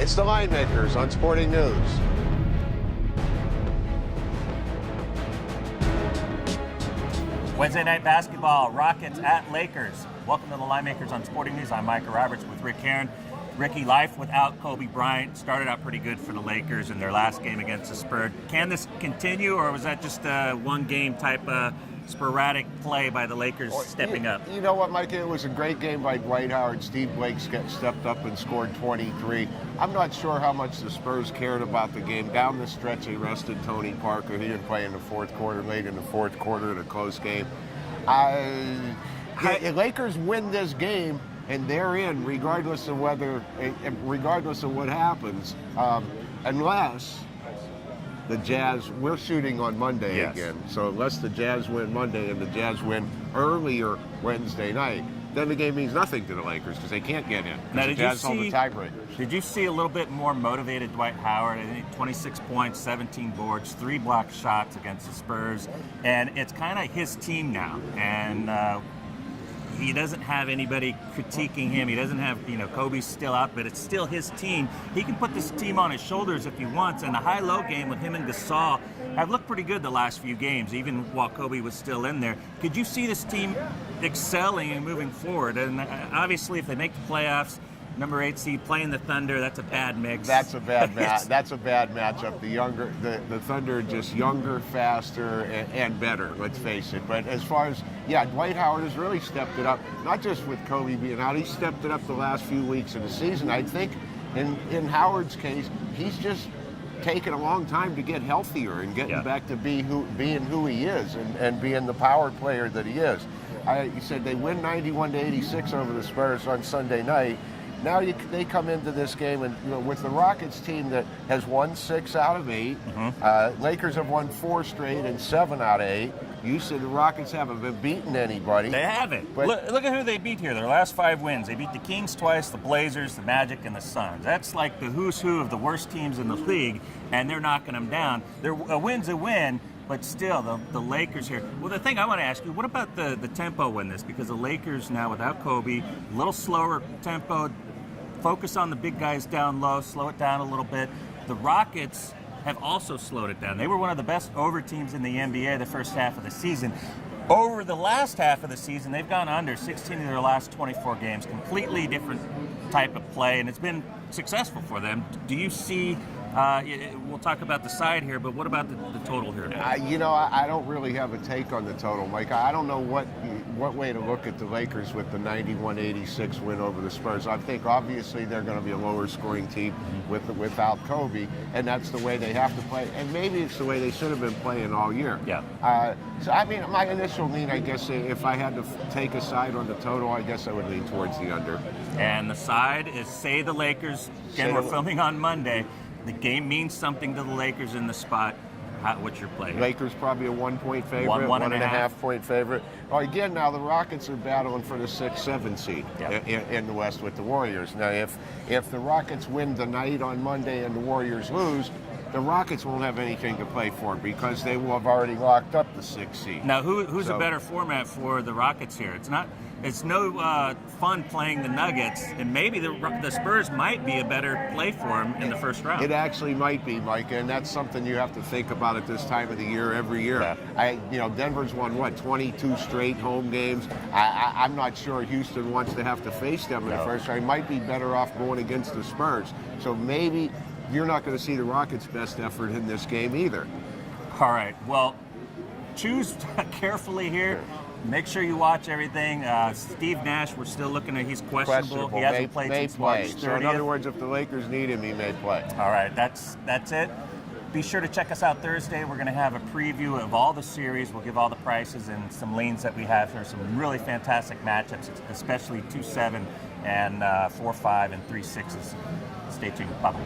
It's the Linemakers on Sporting News. Wednesday night basketball, Rockets at Lakers. Welcome to the Linemakers on Sporting News. I'm Micah Roberts with Rick Heron. Ricky, life without Kobe Bryant started out pretty good for the Lakers in their last game against the Spurs. Can this continue, or was that just a one-game type of sporadic play by the Lakers stepping up? You know what, Mike? It was a great game by Dwight Howard. Steve Blake stepped up and scored 23. I'm not sure how much the Spurs cared about the game. Down the stretch, they rested Tony Parker. He didn't play in the fourth quarter, late in the fourth quarter in a close game. The Lakers win this game, and they're in, regardless of what happens, unless the Jazz, we're shooting on Monday again, so unless the Jazz win Monday and the Jazz win earlier Wednesday night, then the game means nothing to the Lakers because they can't get in. Now, the Jazz hold the tiebreakers. Did you see a little bit more motivated Dwight Howard? I think 26 points, 17 boards, 3 blocked shots against the Spurs, and it's kind of his team now, and he doesn't have anybody critiquing him. He doesn't have, Kobe's still out, but it's still his team. He can put this team on his shoulders if he wants. And the high-low game with him and Gasol have looked pretty good the last few games, even while Kobe was still in there. Could you see this team excelling and moving forward? And obviously, if they make the playoffs, number 8 seed playing the Thunder, that's a bad mix. That's a bad match. That's a bad matchup. The Thunder are just younger, faster, and better. Let's face it. But as far as Dwight Howard has really stepped it up. Not just with Kobe being out. He stepped it up the last few weeks of the season. I think in Howard's case, he's just taken a long time to get healthier and getting back to being who he is and being the power player that he is. You said they win 91-86 over the Spurs on Sunday night. Now they come into this game, and with the Rockets team that has won 6 out of 8, Lakers have won 4 straight and 7 out of 8. You said the Rockets haven't been beating anybody. They haven't. But look at who they beat here. Their last 5 wins. They beat the Kings twice, the Blazers, the Magic, and the Suns. That's like the who's who of the worst teams in the league, and they're knocking them down. A win's a win. But still, the Lakers here. Well, the thing I want to ask you, what about the tempo in this? Because the Lakers now, without Kobe, a little slower tempo, focus on the big guys down low, slow it down a little bit. The Rockets have also slowed it down. They were one of the best over teams in the NBA the first half of the season. Over the last half of the season, they've gone under 16 of their last 24 games. Completely different type of play, and it's been successful for them. Do you see... we'll talk about the side here, but what about the total here? I don't really have a take on the total, Mike. I don't know what way to look at the Lakers with the 91-86 win over the Spurs. I think obviously they're going to be a lower scoring team without Kobe, and that's the way they have to play. And maybe it's the way they should have been playing all year. Yeah. My initial lean, I guess, if I had to take a side on the total, I guess I would lean towards the under. And the side is say the Lakers. Again, we're filming on Monday. The game means something to the Lakers in the spot. What's your play? Lakers probably a 1-point favorite, 1.5 point favorite. Well, again, now the Rockets are battling for the 6-7 seed in the West with the Warriors. Now, if the Rockets win tonight on Monday and the Warriors lose, the Rockets won't have anything to play for because they will have already locked up the 6th seed. Now, who's a better format for the Rockets here? It's no fun playing the Nuggets, and maybe the Spurs might be a better play for them in the first round. It actually might be, Mike, and that's something you have to think about at this time of the year every year. Yeah. Denver's won 22 straight home games. I'm not sure Houston wants to have to face them in the first round. He might be better off going against the Spurs. So maybe you're not going to see the Rockets' best effort in this game either. All right. Well, choose carefully here. Make sure you watch everything. Steve Nash, we're still looking at, he's questionable. He hasn't played since March 30th. So in other words, if the Lakers need him, he may play. All right, that's it. Be sure to check us out Thursday. We're going to have a preview of all the series. We'll give all the prices and some leans that we have. There's some really fantastic matchups, especially 2-7 and 4-5 and 3-6s. Stay tuned. Bye-bye.